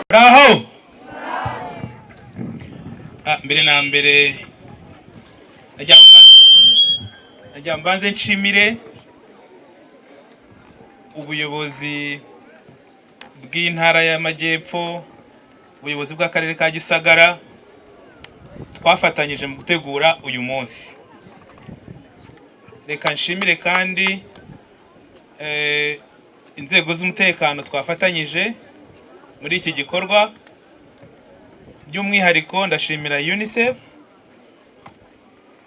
Bravo! Mbere na mbere najya mbanze nshimire ubuyobozi bw'intara y'Amajyepfo, ubuyobozi bw'akarere ka Gisagara twafatanyije mu gutegura uyu munsi. Reka nshimire kandi inzego z'umutekano twafatanyije muri iki gikorwa. By'umwihariko ndashimira UNICEF.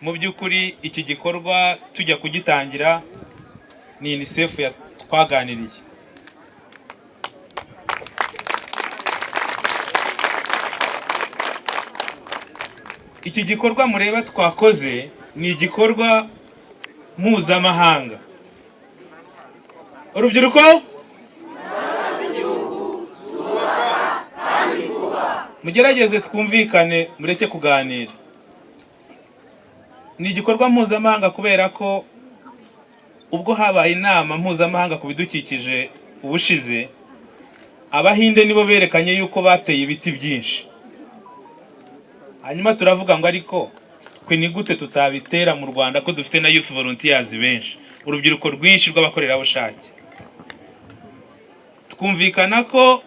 Mu by'ukuri iki gikorwa tujya kugitangira ni UNICEF twaganiriye. Iki gikorwa mureba twakoze ni igikorwa mpuzamahanga. Urubyiruko mugerageze twumvikane, mureke kuganira. Ni igikorwa mpuzamahanga kubera ko ubwo habaye inama mpuzamahanga ku bidukikije ubushize, Abahinde nibo berekanye yuko bateye ibiti byinshi. Hanyuma turavuga ngo ariko twe ni gute tutabitera mu Rwanda ko dufite na youth volunteers benshi, urubyiruko rwinshi rw'abakorerabushake. Twumvikana ko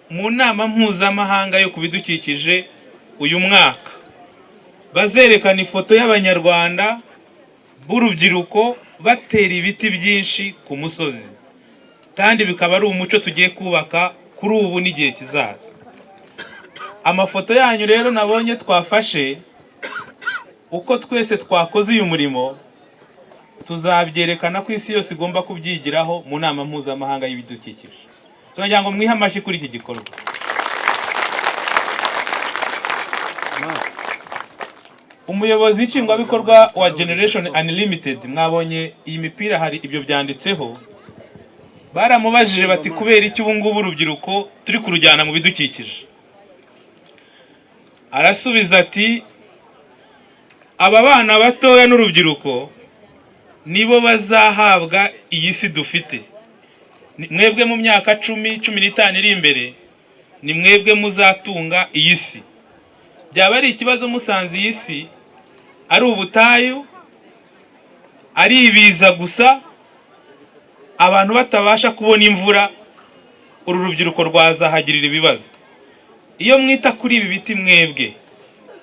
mu nama mpuzamahanga yo kubidukikije uyu mwaka bazerekana ifoto y'Abanyarwanda b'urubyiruko batera ibiti byinshi ku musozi, kandi bikaba ari umuco tugiye kubaka kuri ubu n'igihe kizaza. Amafoto yanyu rero nabonye twafashe, uko twese twakoze uyu murimo, tuzabyerekana ko isi yose igomba kubyigiraho mu nama mpuzamahanga y'ibidukikije. Turagira ngo mwihe amashyi kuri iki gikorwa. Umuyobozi nshingwabikorwa wa Generation Unlimited, mwabonye iyi mipira hari ibyo byanditseho. Baramubajije bati kubera iki ubu ngubu urubyiruko turi kurujyana mu bidukikije? Arasubiza ati aba bana batoya n'urubyiruko nibo bazahabwa iyi si dufite. Mwebwe mu myaka 10-15 iri imbere ni mwebwe muzatunga iyi si. Byaba ari ikibazo musanze iyi si ari ubutayu, ari ibiza gusa, abantu batabasha kubona imvura, uru rubyiruko rwazahagirira ibibazo. Iyo mwita kuri ibi biti mwebwe,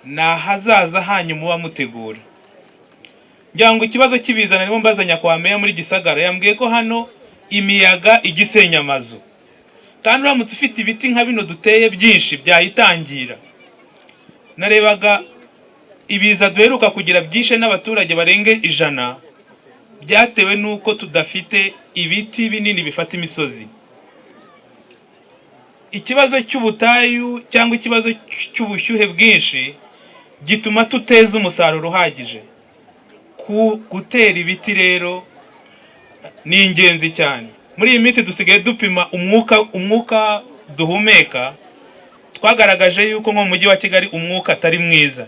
na hazaza hanyu muba mutegura. Ngira ngo ikibazo cy'ibiza narimo mbazanya kwa meya muri Gisagara, yambwiye ko hano imiyaga igisenya amazu, kandi uramutse ufite ibiti nka bino duteye byinshi byayitangira. Narebaga ibiza duheruka kugira byishe n'abaturage barenge 100, byatewe nuko tudafite ibiti binini bifata imisozi. Ikibazo cy'ubutayu cyangwa ikibazo cy'ubushyuhe bwinshi gituma tuteza umusaruro uhagije. Gutera ibiti rero ni ingenzi cyane. Muri iyi minsi dusigaye dupima umwuka duhumeka. Twagaragaje yuko nko mu mujyi wa Kigali umwuka atari mwiza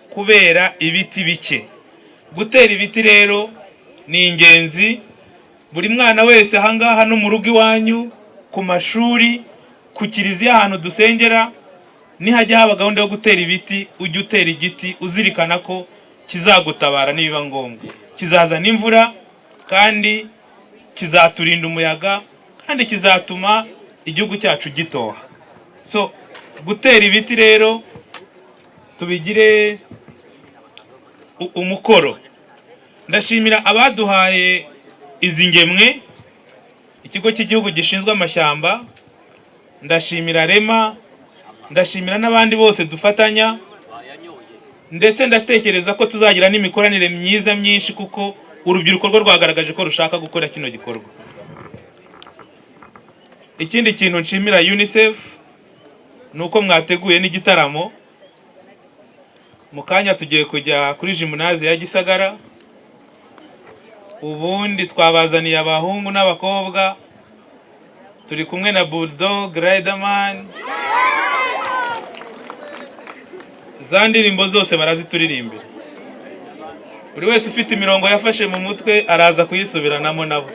kubera ibiti bike. Gutera ibiti rero ni ingenzi. Buri mwana wese ahangaha no mu rugo iwanyu, ku mashuri, ku kiliziya ahantu dusengera, nihajya haba gahunda yo gutera ibiti, ujye utera igiti uzirikana ko kizagutabara nibiba ngombwa. Kizazana imvura kandi kizaturinda umuyaga kandi kizatuma igihugu cyacu gitoha. So gutera ibiti rero tubigire umukoro. Ndashimira abaduhaye izi ngemwe, ikigo cy'igihugu gishinzwe amashyamba, ndashimira Rema, ndashimira n'abandi bose dufatanya, ndetse ndatekereza ko tuzagira n'imikoranire myiza myinshi kuko urubyiruko rwo rwagaragaje ko rushaka gukora kino gikorwa. Ikindi kintu nshimira UNICEF nuko mwateguye n'igitaramo. Mu kanya tugiye kujya kuri gymnase ya Gisagara, ubundi twabazaniye abahungu n'abakobwa, turi kumwe na Bulldog, Riderman, za ndirimbo zose barazituririmbira. Buri wese ufite imirongo yafashe mu mutwe araza kuyisubiranamo nabo.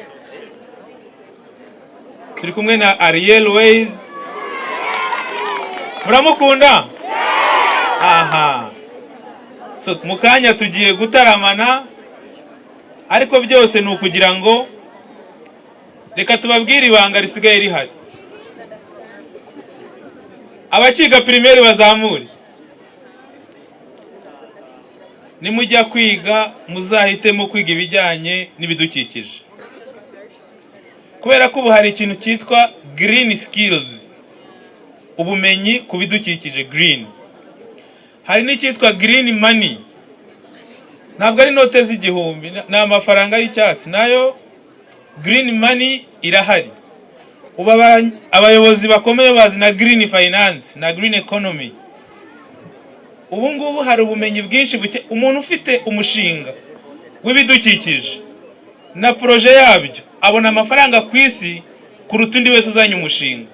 Turi kumwe na Ariel Ways. Muramukunda? Aha. So mukanya tugiye gutaramana, ariko byose ni ukugira ngo reka tubabwire ibanga risigaye rihari. Abakiga primaire bazamure. Nimujya kwiga muzahitemo kwiga ibijyanye n'ibidukikije. Kubera ko ubu hari ikintu cyitwa green skills. Ubumenyi ku bidukikije, green. Hari n'icyitwa green money. Ntabwo ari note z'igihumbi, ni amafaranga y'icyatsi. Nayo green money irahari. Ubu abayobozi bakomeye bazi na green finance na green economy. Ubu ngubu hari ubumenyi bwinshi umuntu ufite umushinga w'ibidukikije na proje yabyo abona amafaranga ku isi kuruta undi wese uzanye umushinga.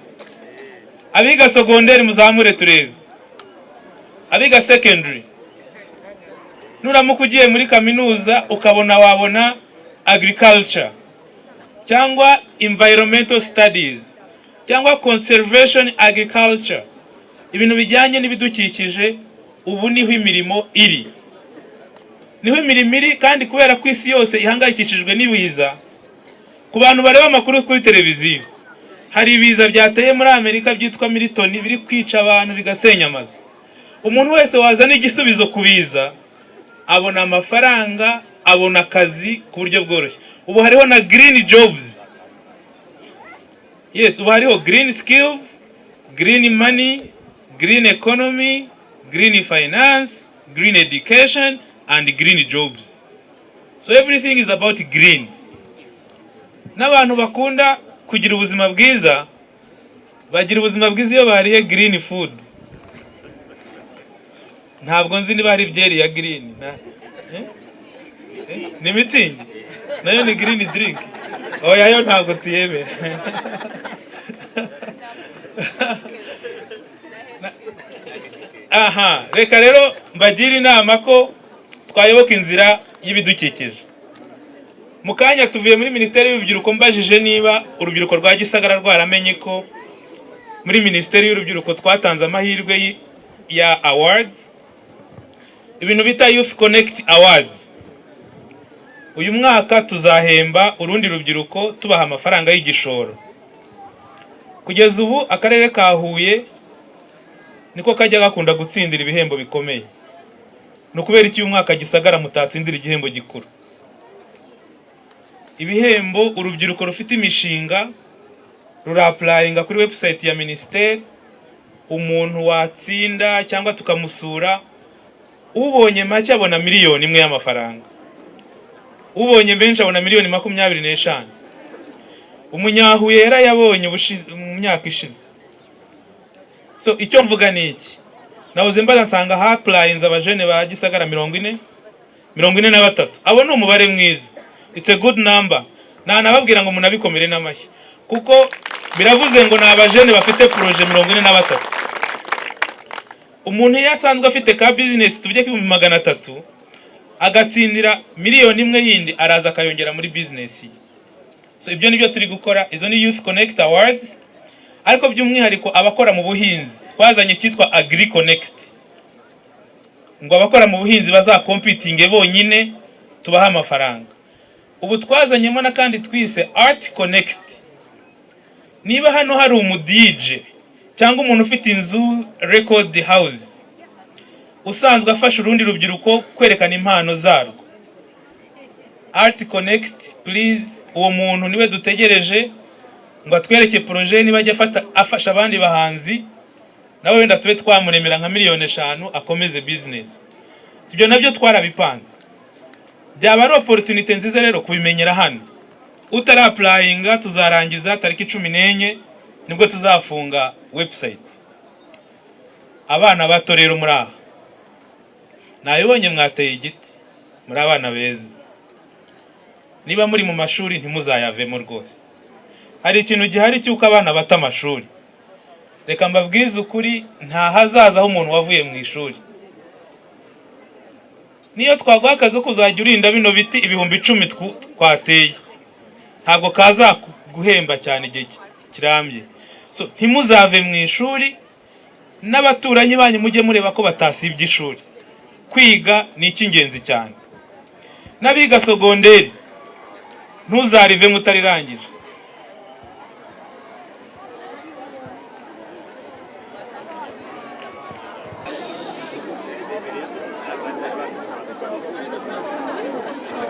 Abiga secondaire muzamure turebe. Abiga secondary, nuramuka ugiye muri kaminuza ukabona wabona agriculture cyangwa environmental studies cyangwa conservation agriculture, ibintu bijyanye n'ibidukikije. Ubu niho imirimo iri. Niho imirimo iri, kandi kubera ko isi yose ihangayikishijwe n'ibiza. Ku bantu bareba amakuru kuri televiziyo, hari ibiza byateye muri Amerika byitwa Milton biri kwica abantu bigasenya amazu. Umuntu wese wazana igisubizo kubiza abona amafaranga, abona akazi ku buryo bworoshye. Ubu hariho na green jobs. Yes, ubu hariho green skills, green money, green economy, green finance, green education, and green jobs. So everything is about green. N'abantu bakunda kugira ubuzima bwiza bagira ubuzima bwiza iyo bariye green food. Ntabwo nzi niba hari byeri ya green ni mitsingi nayo ni green drink. Oya yo ntabwo tuyemera. Aha, reka rero mbagira inama ko twayoboka inzira y'ibidukikije. Mukanya tuvuye muri Minisiteri y'Urubyiruko, mbajije niba urubyiruko rwa Gisagara rwaramenye ko muri Minisiteri y'Urubyiruko twatanze amahirwe ya awards, ibintu bita Youth Connect Awards. Uyu mwaka tuzahemba urundi rubyiruko tubaha amafaranga y'igishoro. Kugeza ubu akarere ka Huye niko kajya gakunda gutsindira ibihembo bikomeye. No kubera iki uyu mwaka Gisagara mutatsindira igihembo gikuru. Ibihembo urubyiruko rufite imishinga rurapplyinga kuri website ya Ministeri. Umuntu watsinda cyangwa tukamusura, ubonye make abona miliyoni imwe y'amafaranga, ubonye benshi abona miliyoni 25. Umunyahuye yarayabonye mu myaka ishize. So icyo mvuga ni iki, nahoze mbaza nsanga haplayinze abajene ba Gisagara 43. Abo ni umubare mwiza, it's a good number. Nababwira ngo munabikomere n'amashyi kuko biravuze ngo n'abajene bafite projet 43. Umuntu yasanzwe afite ka business tuvye ku 300 agatsindira miliyoni imwe yindi araza akayongera muri business. So ibyo nibyo turi gukora. Izo ni Youth Connect Awards, ariko by'umwihariko abakora mu buhinzi twazanye cyitwa Agri Connect, ngo abakora mu buhinzi bazakompitinge bonyine tubaha amafaranga. Ubu twazanyemo na kandi twise Art Connect. Niba hano hari umudije cyangwa umuntu ufite inzu record house usanzwe afasha urundi rubyiruko kwerekana impano zarwo, Art Connect please, uwo muntu niwe dutegereje ngo atwereke projet niba ajya afasha abandi bahanzi, nawe wenda tube twamuremera nka miliyoni 5 akomeze business. Sibyo nabyo twarabipanze. Byaba ari opportunity nziza rero kubimenyera hano. Utarapplyinga tuzarangiza tariki 14 nibwo tuzafunga website. Abana bato rero muri aha nayibonye mwateye igiti, muri abana beza. Niba muri mu mashuri ntimuzayavemo rwose. Hari ikintu gihari cyuko abana bata amashuri. Reka mbabwize ukuri, nta hazaza aho umuntu wavuye mu ishuri. niyo twaguha akazi kuzajya urinda bino biti ibihumbi 10 twateye, ntabwo kaza guhemba cyane igihe kirambye. So ntimuzave mu ishuri, n'abaturanyi banyu mujye mureba ko batasibye ishuri. Kwiga ni icy'ingenzi cyane. N'abiga sogonderi ntuzarive mutarirangije.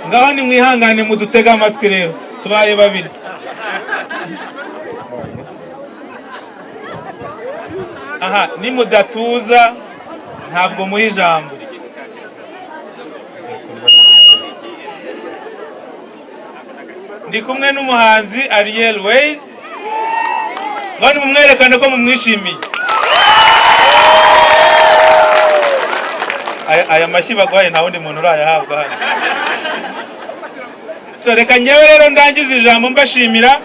Ngaho ni mwihangane mudutega amatwi rero, tubaye babiri. Aha, ni mudatuza ntabwo muha ijambo. Ndi kumwe n'umuhanzi Ariel Ways, ngo mumwerekane ko mumwishimiye. Aya mashyi bagwaye nta wundi muntu urayahabwa hano. So reka ngewe rero ndangiza ijambo mbashimira.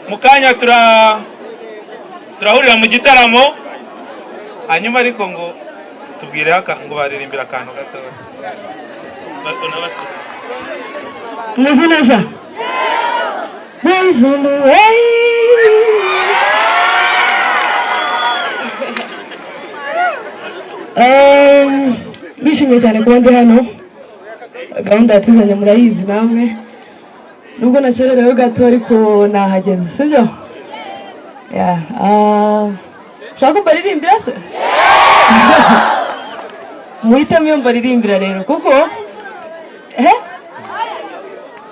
Mukanya turahurira mu gitaramo, hanyuma ariko ngo tubwire ngo baririmbira akantu gato. Neza Ways on the way. Bishimiye cyane kuba ndi hano. Gahunda yatuzanye murayizi namwe. Nubwo nakererewe gato ariko nahageze, sibyo? Shaka baririmbira se? Muhitamo iyo baririmbira rero kuko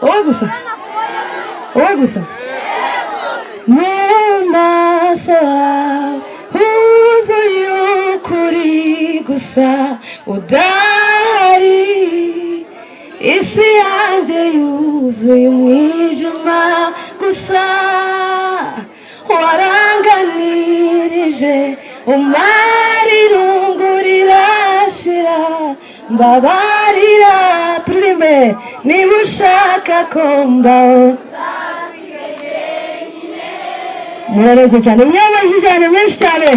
Wowe gusa Mumasa huzuye ukuri gusa udari, isi yanjye yuzuye umwijima gusa, waranganirije umara irungu rirashira, mbabarira turirimbe niba ushaka ko mbaho. Murarenze cyane, mwamaze cyane, menshi cyane.